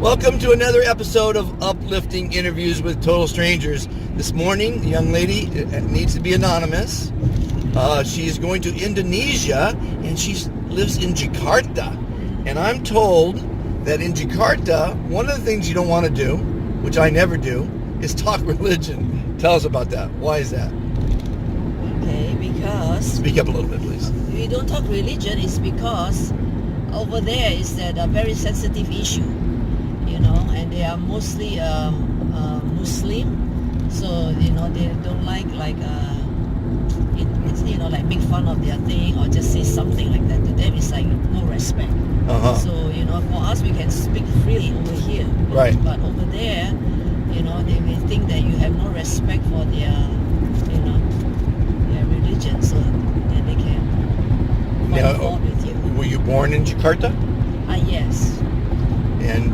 Welcome to another episode of Uplifting Interviews with Total Strangers. This morning, the young lady needs to be anonymous. She is going to Indonesia, and she lives in Jakarta. And I'm told that in Jakarta, one of the things you don't want to do, which I never do, is talk religion. Tell us about that. Why is that? Okay, because... Speak up a little bit, please. We don't talk religion is because over there is that a very sensitive issue, you know, and they are mostly Muslim, so, you know, they don't like it's, you know, like make fun of their thing or just say something like that. To them, it's like no respect. So, you know, for us, we can speak freely over here. Right. But over there, you know, they may think that you have no respect for their, you know, their religion, so then they can fight fault with you. Were you born in Jakarta? Yes.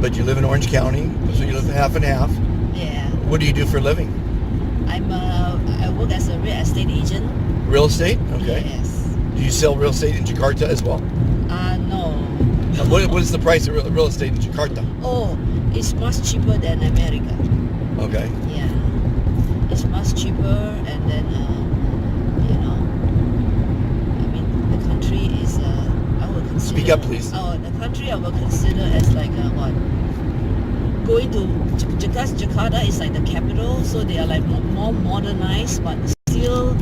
But you live in Orange County, so you live half and half. Yeah. What do you do for a living? I work as a real estate agent. Real estate? Okay. Yes. Do you sell real estate in Jakarta as well? No. What is the price of real estate in Jakarta? Oh, it's much cheaper than America. Okay. Yeah. It's much cheaper, and then, you know, I mean, the country is, I would consider... Speak up, please. Oh, the country I would consider as like, what? Going to Jakarta is like the capital, so they are like more modernized, but still,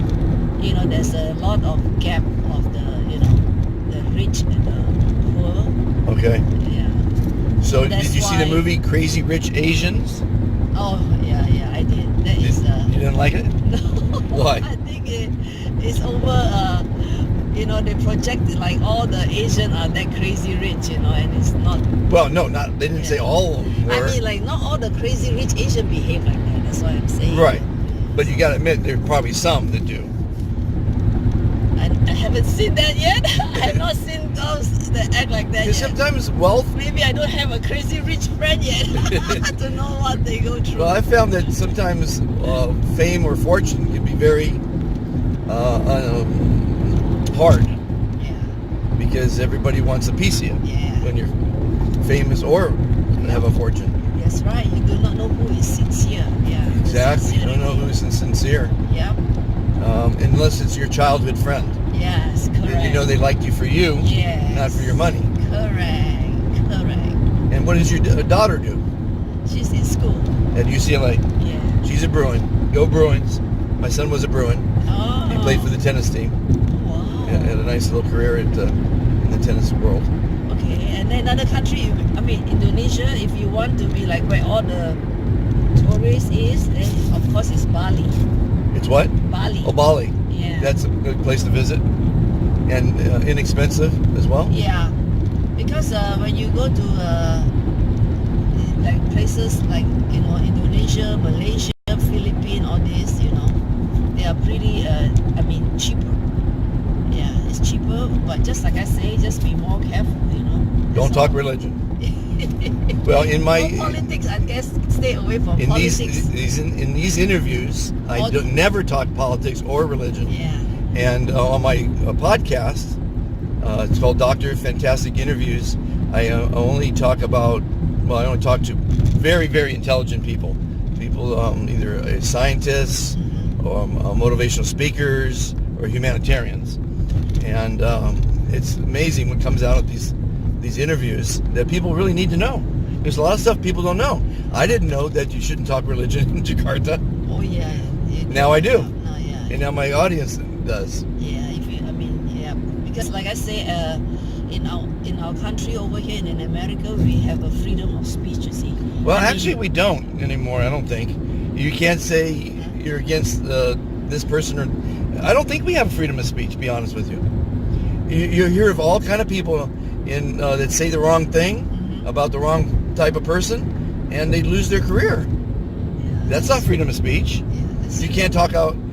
you know, there's a lot of gap of the, you know, the rich and the poor. Okay. Yeah. So did you see the movie Crazy Rich Asians? Oh, yeah, I did. That is... You didn't like it? No. Why? I think it's over, you know, they project like all the Asian are that crazy rich, you know, and it's not... Well, no, they didn't say all of them were. I mean, like, not all the crazy rich Asian behave like that. That's what I'm saying. Right. But you got to admit, there are probably some that do. I haven't seen that yet. I have not seen those that act like that yet. Sometimes wealth... Maybe I don't have a crazy rich friend yet to know what they go through. Well, I found that sometimes fame or fortune can be very hard. Yeah. Because everybody wants a piece of you. Yeah. When you're famous or have a fortune. That's right. You do not know who is sincere. Yeah. Exactly. You don't know who's sincere. Yep. Unless it's your childhood friend. Yes, correct. You know they liked you for you, yes, not for your money. Correct. And what does your daughter do? She's in school. At UCLA. Yeah. She's a Bruin. Go Bruins. My son was a Bruin. Oh. He played for the tennis team. Wow. Had a nice little career in the tennis world. Okay, and then another country, I mean Indonesia, if you want to be like where all the tourists is, then of course it's Bali. It's what? Bali. Oh, Bali. Yeah. That's a good place to visit. And inexpensive as well? Yeah. Because when you go to like places like, you know, Indonesia, Malaysia, Philippines, all this, you know, they are pretty, I mean, cheaper. Yeah, it's cheaper, but just like I say, just be more careful, you know. Don't talk religion. Well, in my... No politics, I guess, stay away from politics. In these interviews, I never talk politics or religion. Yeah. And on my podcast, it's called Dr. Fantastic Interviews, I only talk to very, very intelligent people. People, either scientists, or motivational speakers, or humanitarians. And it's amazing what comes out of these interviews that people really need to know. There's a lot of stuff people don't know. I didn't know that you shouldn't talk religion in Jakarta. Oh yeah. Now I do. No, yeah. And now my audience does. Yeah, because like I say, in our country over here in America, we have a freedom of speech, you see. Well, actually we don't anymore, I don't think. You can't say you're against this person, or I don't think we have freedom of speech, to be honest with you. You hear of all kind of people that say the wrong thing about the wrong type of person, and they lose their career. Yeah, that's not freedom of speech. Yeah, you can't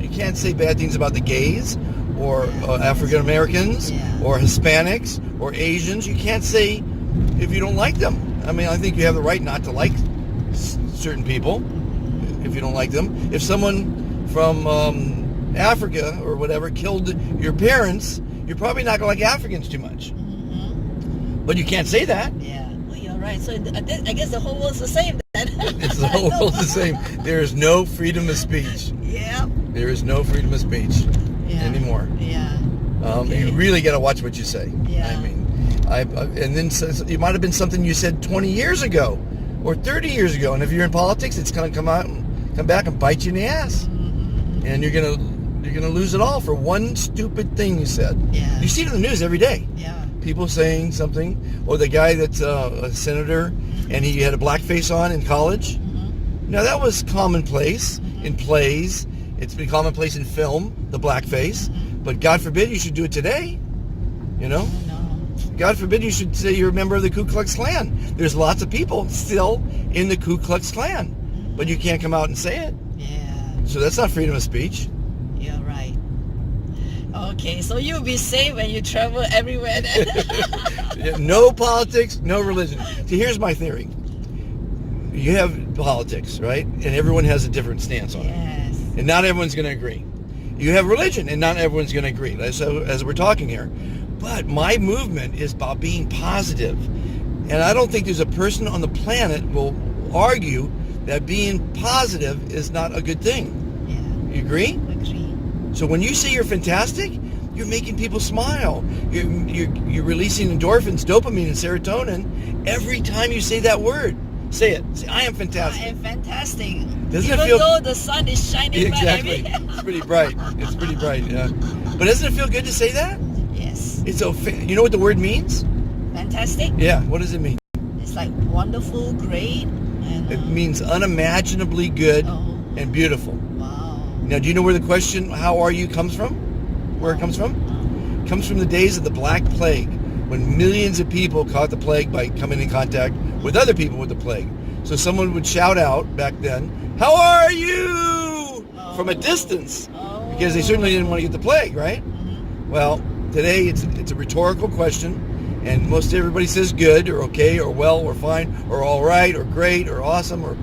you can't say bad things about the gays, or African Americans, or Hispanics, or Asians. You can't say if you don't like them. I mean, I think you have the right not to like certain people if you don't like them. If someone from Africa or whatever killed your parents, you're probably not going to like Africans too much. But you can't say that. Yeah, well, you're right. So I guess the whole world's the same then. It's the whole world's the same. There is no freedom of speech. Yeah. There is no freedom of speech anymore. Yeah. You really got to watch what you say. Yeah. I mean, and then it might have been something you said 20 years ago or 30 years ago, and if you're in politics, it's going to come back and bite you in the ass, and you're gonna lose it all for one stupid thing you said. Yeah. You see it in the news every day. Yeah. People saying something, or the guy that's a senator and he had a blackface on in college. Now that was commonplace in plays. It's been commonplace in film, the blackface. But God forbid you should do it today. You know? No. God forbid you should say you're a member of the Ku Klux Klan. There's lots of people still in the Ku Klux Klan, but you can't come out and say it. Yeah. So that's not freedom of speech. You're right. Okay, so you'll be safe when you travel everywhere then. Yeah, no politics, no religion. See, here's my theory. You have politics, right? And everyone has a different stance on it. Yes. And not everyone's going to agree. You have religion, and not everyone's going to agree, as we're talking here. But my movement is about being positive. And I don't think there's a person on the planet will argue that being positive is not a good thing. Yeah. You agree? Agree. So when you say you're fantastic, you're making people smile. You're releasing endorphins, dopamine, and serotonin every time you say that word. Say it. Say, I am fantastic. I am fantastic. Doesn't Even it feel... though the sun is shining Exactly. bright. It's pretty bright. It's pretty bright, yeah. But doesn't it feel good to say that? Yes. It's so... You know what the word means? Fantastic. Yeah. What does it mean? It's like wonderful, great, and It means unimaginably good and beautiful. wow. Now, do you know where the question, how are you, comes from? Where it comes from? It comes from the days of the Black Plague, when millions of people caught the plague by coming in contact with other people with the plague. So someone would shout out back then, how are you? From a distance. Because they certainly didn't want to get the plague, right? Well, today it's a rhetorical question. And most everybody says good or okay or well or fine or all right or great or awesome or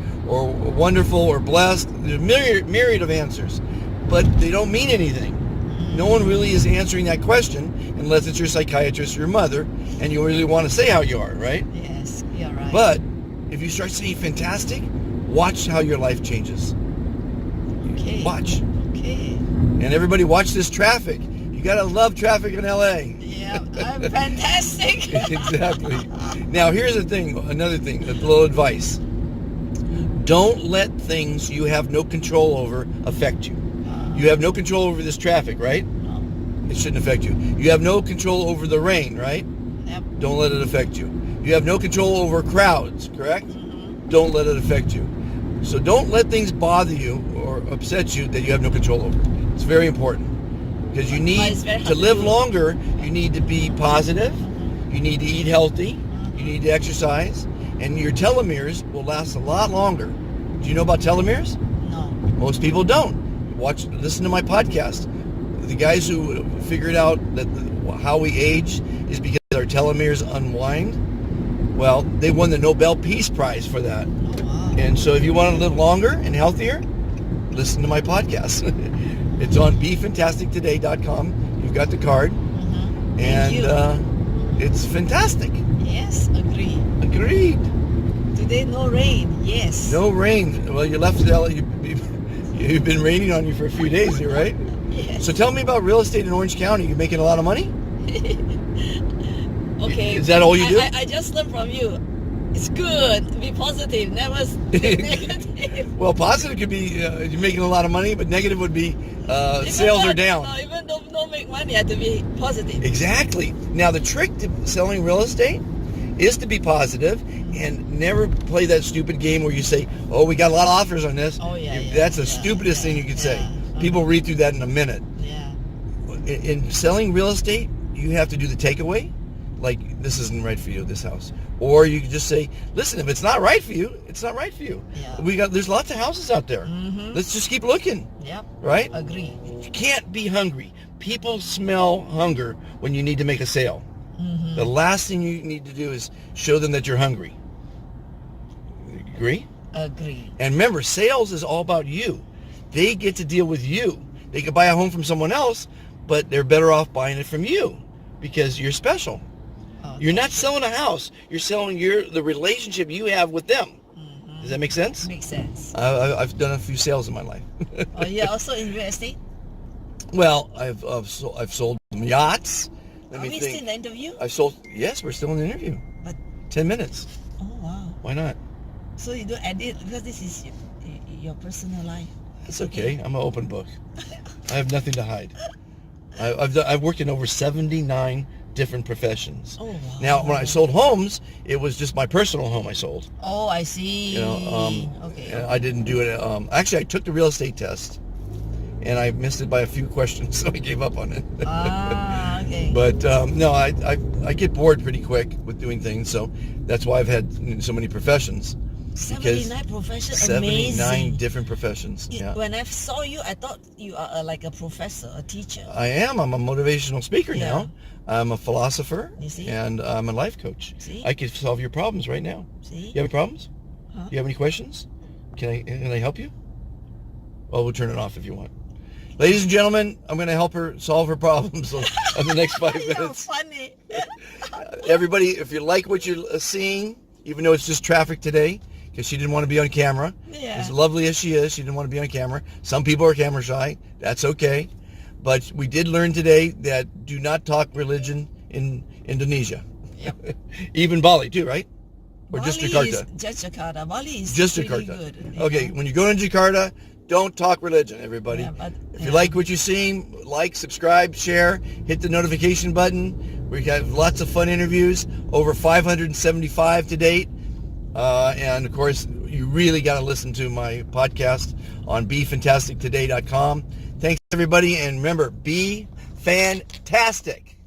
wonderful or blessed. There's a myriad of answers, but they don't mean anything. No one really is answering that question unless it's your psychiatrist or your mother, and you really want to say how you are, right? Yes, you're right. But if you start saying fantastic, watch how your life changes. Okay. Watch. Okay. And everybody watch this traffic. You gotta love traffic in LA. Yeah, I'm fantastic. Exactly. Now here's the thing, another thing, a little advice. Don't let things you have no control over affect you. You have no control over this traffic, right? No. It shouldn't affect you. You have no control over the rain, right? Yep. Don't let it affect you. You have no control over crowds, correct? Don't let it affect you. So don't let things bother you or upset you that you have no control over. It's very important. Because you need to live longer, you need to be positive, you need to eat healthy, you need to exercise, and your telomeres will last a lot longer. Do you know about telomeres? No. Most people don't. Listen to my podcast. The guys who figured out that how we age is because our telomeres unwind, well, they won the Nobel Peace Prize for that. Oh, wow. And so if you want to live longer and healthier, listen to my podcast. It's on befantastictoday.com. You've got the card. And it's fantastic. Yes, agree. Agreed. Today no rain. Yes. No rain. Well, you left LA. You've been raining on you for a few days here, right? Yes. So tell me about real estate in Orange County. You making a lot of money? Okay. Is that all you do? I just learned from you. It's good. Be positive. Never think negative. Well, positive could be you're making a lot of money, but negative would be sales are down. No, even though don't make money, you have to be positive. Exactly. Now, the trick to selling real estate is to be positive and never play that stupid game where you say, oh, we got a lot of offers on this. Oh, yeah. That's the stupidest thing you could say. People read through that in a minute. Yeah. In selling real estate, you have to do the takeaway. Like, this isn't right for you, this house. Or you can just say, listen, if it's not right for you, it's not right for you. Yeah. There's lots of houses out there. Let's just keep looking. Yep. Right? Agree. You can't be hungry. People smell hunger when you need to make a sale. The last thing you need to do is show them that you're hungry. Agree? Agree. And remember, sales is all about you. They get to deal with you. They could buy a home from someone else, but they're better off buying it from you because you're special. You're not selling a house. You're selling the relationship you have with them. Mm-hmm. Does that make sense? Makes sense. I've done a few sales in my life. Oh, you're also in real estate? Well, I've sold yachts. Let Are me we think. still in the interview? Yes, we're still in the interview. But 10 minutes. oh wow! Why not? So you don't edit because this is your personal life. It's okay. I'm an open book. I have nothing to hide. I've worked in over 79 different professions. Oh wow! Now, when I sold homes, it was just my personal home I sold. Oh, I see. Okay. And I didn't do it. Actually, I took the real estate test, and I missed it by a few questions, so I gave up on it. Okay. But no, I get bored pretty quick with doing things, so that's why I've had so many professions. 79 professions, 79 amazing. different professions. Yeah. When I saw you, I thought you are like a professor, a teacher. I am. I'm a motivational speaker Yeah. now. I'm a philosopher, You see? and I'm a life coach. See? I can solve your problems right now. See? You have any problems? Huh? You have any questions? Can I help you? Well, we'll turn it off if you want. Ladies and gentlemen, I'm going to help her solve her problems in the next 5 You're minutes. funny. Everybody, if you like what you're seeing, even though it's just traffic today, because she didn't want to be on camera. Yeah. As lovely as she is, she didn't want to be on camera. Some people are camera shy. That's okay. But we did learn today that do not talk religion in Indonesia. Yep. Even Bali too, right? Or just Bali Jakarta? is just Jakarta. Bali is Just pretty Jakarta. good. Okay, when you go to Jakarta, don't talk religion, everybody. Yeah, but, If you like what you're seeing, like, subscribe, share, hit the notification button. We have lots of fun interviews, over 575 to date. And of course, you really got to listen to my podcast on BeFantasticToday.com. Thanks, everybody. And remember, be fantastic.